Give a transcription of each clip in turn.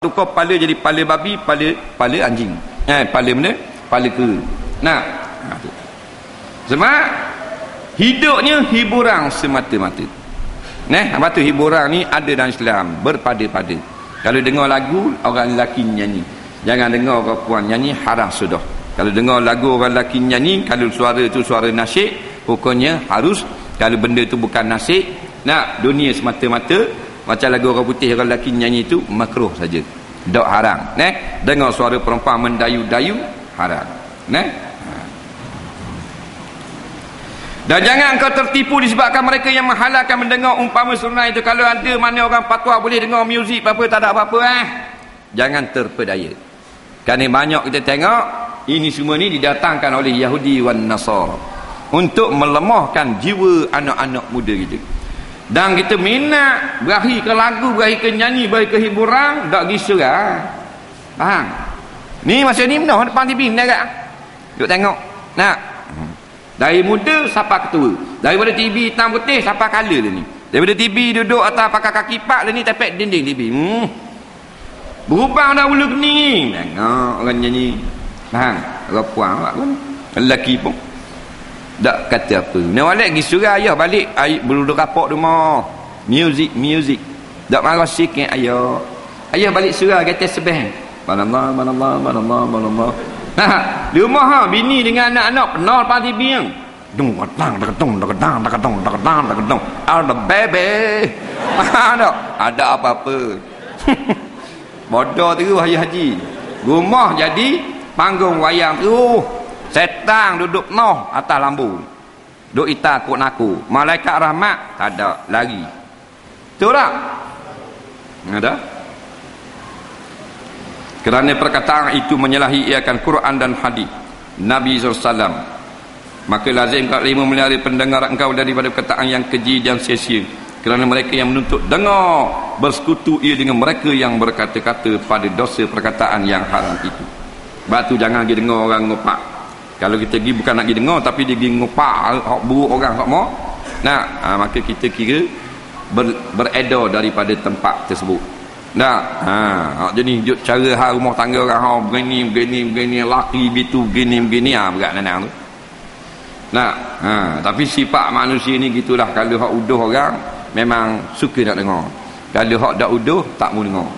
tukar kepala jadi kepala babi, kepala anjing. Kepala mana? Kepala kera. Nah, sebab hidupnya hiburan semata-mata. Apa tu hiburan ni ada dalam Islam, berpada-pada. Kalau dengar lagu orang lelaki nyanyi, jangan dengar orang puan nyanyi, haram sudah. Kalau dengar lagu orang lelaki nyanyi, kalau suara tu suara nasyid, pokoknya harus. Kalau benda tu bukan nasyid, nak dunia semata-mata, macam lagu orang putih orang lelaki nyanyi tu makruh saja. Tak haram. Dengar suara perempuan mendayu-dayu, haram. Dan jangan kau tertipu disebabkan mereka yang menghalalkan mendengar umpama sunnah itu. Kalau ada mana orang patwa boleh dengar muzik apa, tak ada apa-apa. Jangan terpedaya. Kerana banyak kita tengok ini semua ni didatangkan oleh Yahudi wan Nasara untuk melemahkan jiwa anak-anak muda kita. Dan kita minat berakhir ke lagu, berakhir ke nyanyi, berakhir ke hiburan, tak gisau lah. Faham? Ni masa ni benar depan TV benar tak? Duk tengok. Nak dari muda sampai ketua, daripada TV hitam putih sampai color dia ni, daripada TV duduk atas pakai kaki pak dia ni tepek dinding TV. Berubah dah bulu kening. Tengok orang nyanyi. Faham? Orang puan pun, lelaki pun tak kata apa. Nak balik pergi surah ayah balik, bulu duduk kapok rumah. Music. Tak marah sikit ayah. Ayah balik surah kata sebeh. Banallah. Di rumah bini dengan anak-anak penuh depan TV yang dong. Ada bebe. Ada apa-apa. Bodoh tu ayah haji. Rumah jadi panggung wayang tu. Setan duduk noh atas lambu. Duk ita kok naku. Malaikat rahmat tak ada, lari. Betul tak? Ada? Kerana perkataan itu menyalahi iakan Quran dan hadis Nabi SAW, maka lazim kau melihara pendengar engkau daripada perkataan yang keji dan sia-sia. Kerana mereka yang menuntut dengar bersekutu ia dengan mereka yang berkata-kata pada dosa perkataan yang haram itu. Sebab tu jangan pergi dengar orang ngopak. Kalau kita pergi bukan nak pergi dengar, tapi dia pergi ngopak hak buruk orang hak mau. Maka kita kira beredar daripada tempat tersebut. Jadi cara rumah tangga orang begini laki bitu begini berat nanang tu. Tapi sifat manusia ni gitulah. Kalau hak uduh orang memang suka nak dengar. Kalau hak dak uduh tak mau dengar.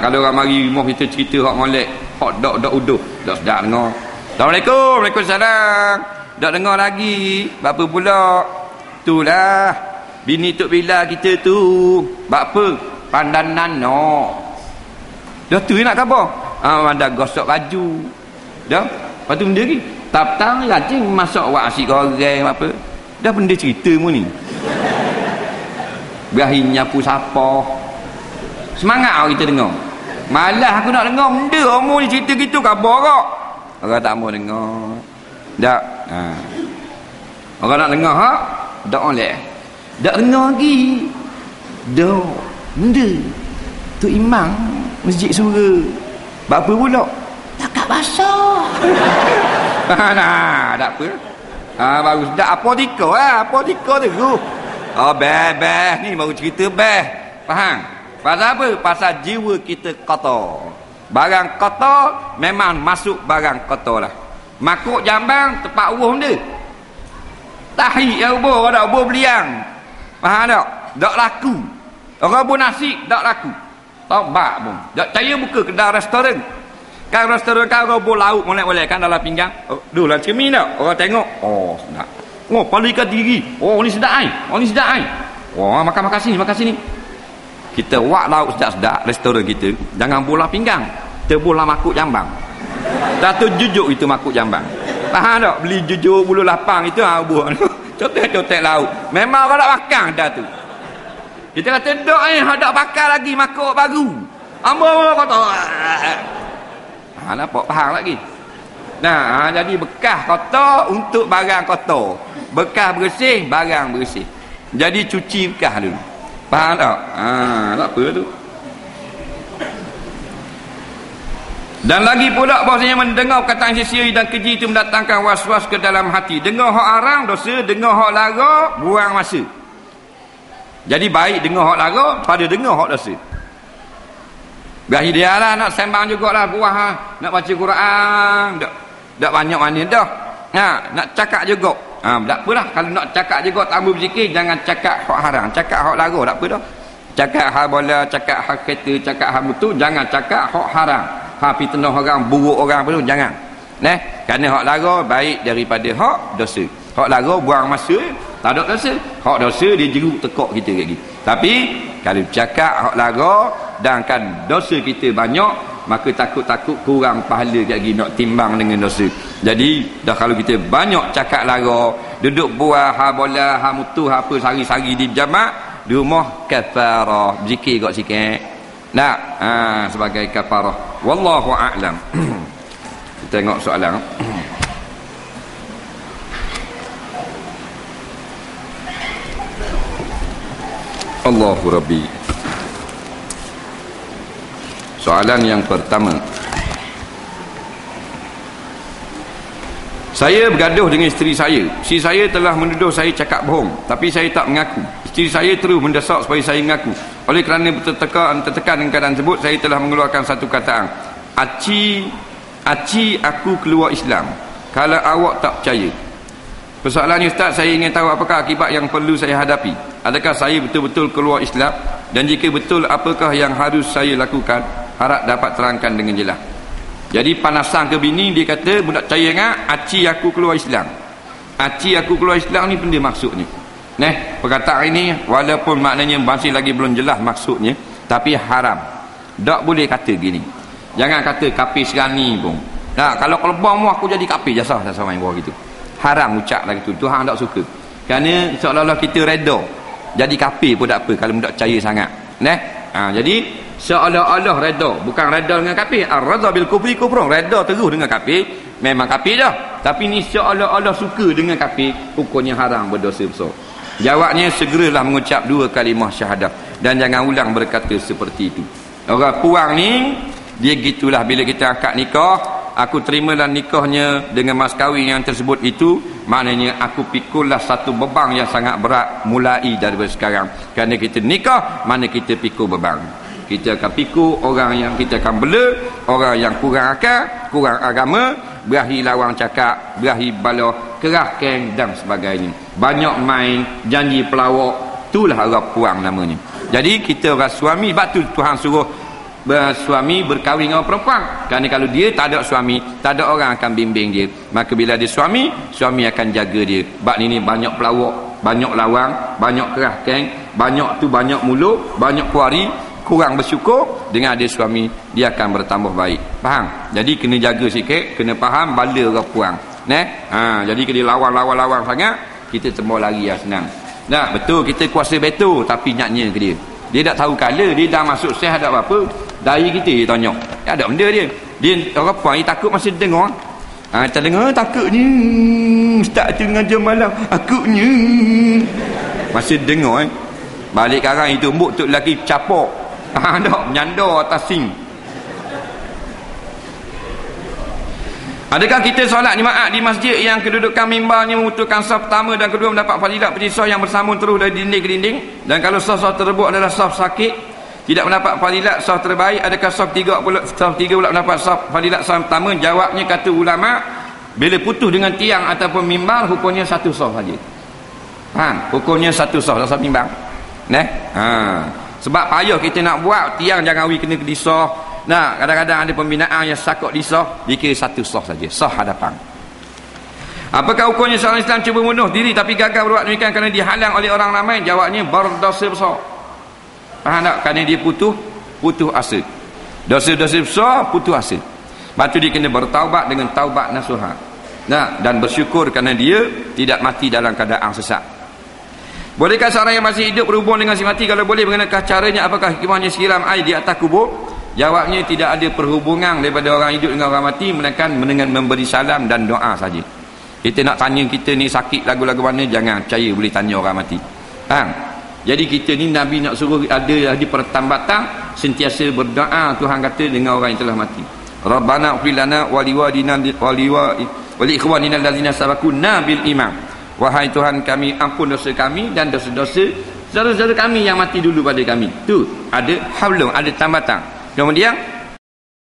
Kalau orang mari rumah kita cerita hak molek, hak dak uduh, dak sedap dengar. Assalamualaikum. Waalaikumsalam. Dak dengar lagi. Berapa pula? Itulah bini tok bila kita tu. Apa? Pandanan no. Dah tu nak khabar. Dah gosok baju. Dah. Lepas tu benda lagi. Tap-tang rajin masak wak asyik goreng apa. Dah benda cerita mu ni. Berakhir nyapu sapa. Semangat kita dengar. Malah aku nak dengar benda mu ni cerita gitu khabar kok. Orang tak mau dengar. Tak. Orang nak dengar tak oleh. Tak dengar lagi. Dah. Benda tu imam masjid surga. Berapa pula? Takat basah. Tak apa. Bagus. Tak apa tika tu. Beh ni baru cerita beh. Faham? Pasal apa? Pasal jiwa kita kotor. Barang kotor memang masuk barang kotor lah. Makuk jambang tempat ubuh dia. Tahi yang ubuh, ada ubuh beliang. Faham tak? Tak laku. Orang pun nasi tak laku. Tobat pun. Tak percaya buka kedai restoran. Kan restoran kan orang pun lauk molek-molek kan dalam pinggang. Lah cermin tak? Orang tengok. Sedap. Paling ikan diri. Ni sedap ai. Makan sini. Kita buat lauk sedap-sedap restoran kita. Jangan bola pinggang. Kita bola makuk jambang. Satu jujuk itu makuk jambang. Faham tak? Beli jujuk bulu lapang itu buah. Cotek lauk. Memang orang nak makan dah tu. Kita kata dok hendak bakar lagi makuk baru. Ambo kata. Nampak faham lagi. Jadi bekas kotor untuk barang kotor. Bekas bersih barang bersih. Jadi cuci bekas dulu. Faham tak? Tak apa tu. Dan lagi pula bahasanya mendengar perkataan sia-sia dan keji itu mendatangkan was-was ke dalam hati. Dengar hak haram dosa, dengar hak lara buang masa. Jadi baik dengar hak lara pada dengar hak dosa. Berahi dia lah nak sembang jugalah buah ha. Nak baca Quran tak banyak mana dah. Nak cakap juga. Tak apalah kalau nak cakap juga tambah berzikir, jangan cakap hak haram, cakap hak larang tak apa dah. Cakap hak bola, cakap hak kereta, cakap hak mutu, jangan cakap hak haram. Hak fitnah orang, buruk orang pun jangan. Kerana hak larang baik daripada hak dosa. Hak larang buang masa, tak ada dosa. Hak dosa dia jeruk tekak kita lagi. Tapi kalau cakap hak larang dan kan dosa kita banyak, maka takut-takut kurang pahala lagi nak timbang dengan dosa. Jadi dah kalau kita banyak cakap lara, duduk buah ha bola ha mutu ha apa sari-sari di jamak, di rumah kafarah, zikir kat sikit. Sebagai kafarah. Wallahu a'lam. Kita tengok soalan. Allahu Rabbi. Soalan yang pertama. Saya bergaduh dengan isteri saya. Isteri saya telah menuduh saya cakap bohong, tapi saya tak mengaku. Isteri saya terus mendesak supaya saya mengaku. Oleh kerana tertekan dengan keadaan tersebut, saya telah mengeluarkan satu kataan. Aci aku keluar Islam kalau awak tak percaya. Persoalannya Ustaz, saya ingin tahu apakah akibat yang perlu saya hadapi. Adakah saya betul-betul keluar Islam? Dan jika betul, apakah yang harus saya lakukan? Harap dapat terangkan dengan jelas. Jadi panasan ke bini, dia kata budak percaya ngak, aci aku keluar Islam. Aci aku keluar Islam ni pun dia maksudnya. Perkataan ini walaupun maknanya masih lagi belum jelas maksudnya, tapi haram. Tak boleh kata gini. Jangan kata kafir serani pun. Kalau kelebang mu aku jadi kafir jasa main bawah gitu. Haram ucap lah gitu. Tuhan tak suka. Kerana seolah-olah kita reda. Jadi kafir pun tak apa kalau tak percaya sangat. Jadi seolah-olah reda, bukan reda dengan kafir. Ar-radha bil kufri kufrun, reda terus dengan kafir, memang kafir dah. Tapi ni seolah-olah suka dengan kafir, hukumnya haram, berdosa besar. Jawabnya, segeralah mengucap 2 kalimah syahadah dan jangan ulang berkata seperti itu. Orang puang ni dia gitulah, bila kita akad nikah, aku terimalah nikahnya dengan mas kahwin yang tersebut itu, maknanya aku pikullah satu beban yang sangat berat mulai daripada sekarang. Kerana kita nikah, mana kita pikul beban. Kita akan pikul orang yang kita akan bela, orang yang kurang akal, kurang agama, berahi lawang cakap, berahi bala, kerah keng dan sebagainya. Banyak main, janji pelawak, itulah orang puang namanya. Jadi kita orang suami, batu Tuhan suruh suami berkahwin dengan perempuan. Kerana kalau dia tak ada suami, tak ada orang akan bimbing dia. Maka bila dia suami akan jaga dia. Bab ni banyak pelawak, banyak lawang, banyak kerah keng, banyak tu banyak mulut, banyak kuari, kurang bersyukur. Dengan ada suami, dia akan bertambah baik. Faham? Jadi kena jaga sikit, kena faham bala orang puang. Jadi kalau lawan sangat, kita tembak lari lah senang. Betul kita kuasa betul, tapi nyatnya ke dia. Dia tak tahu kala, dia dah masuk seh ada apa-apa. Dari kita dia tanya, ada benda dia. Dia orang puan dia takut masa dengar. Kita dengar takutnya Ustaz tu ngajar malam, takutnya. Masa dengar balik karang itu mbuk tu lelaki capok. Tak menyandar atas sing. Adakah kita solat jemaah di masjid yang kedudukan mimbarnya membutuhkan saf pertama dan kedua mendapat fadilat seperti saf yang bersambung terus dari dinding ke dinding? Dan kalau saf tersebut adalah saf sakit, tidak mendapat fadilat saf terbaik, adakah saf tiga pula mendapat saf fadilat saf pertama? Jawabnya kata ulama, bila putus dengan tiang ataupun mimbar, hukumnya satu saf saja. Hukumnya satu saf, saf mimbar. Sebab payah kita nak buat tiang jangan kena di saf. Kadang-kadang ada pembinaan yang sakut di saf, dikira satu saf saja, saf hadapan. Apakah hukumnya seorang Islam cuba bunuh diri tapi gagal berbuat demikian kerana dihalang oleh orang ramai? Jawabnya, berdosa besar. Faham tak? Kerana dia putus asa. Dosa-dosa besar, putus asa. Lepas tu dia kena bertaubat dengan taubat nasuha. Dan bersyukur kerana dia tidak mati dalam keadaan sesat. Bolehkah seorang yang masih hidup berhubung dengan si mati? Kalau boleh, bagaimanakah caranya? Apakah hikmahnya siram air di atas kubur? Jawabnya, tidak ada perhubungan daripada orang hidup dengan orang mati, melainkan dengan memberi salam dan doa saja. Kita nak tanya kita ni sakit lagu-lagu mana, jangan percaya boleh tanya orang mati. Jadi kita ni Nabi nak suruh ada di pertambatan sentiasa berdoa. Tuhan kata dengan orang yang telah mati, Rabbana ighfir lana wa liwalidina wa liikhwanina allazina sabaquna bil iman. Wahai Tuhan kami, ampun dosa kami dan dosa-dosa saudara-saudara kami yang mati dulu pada kami. Tu ada hablum, ada tambatan. Kemudian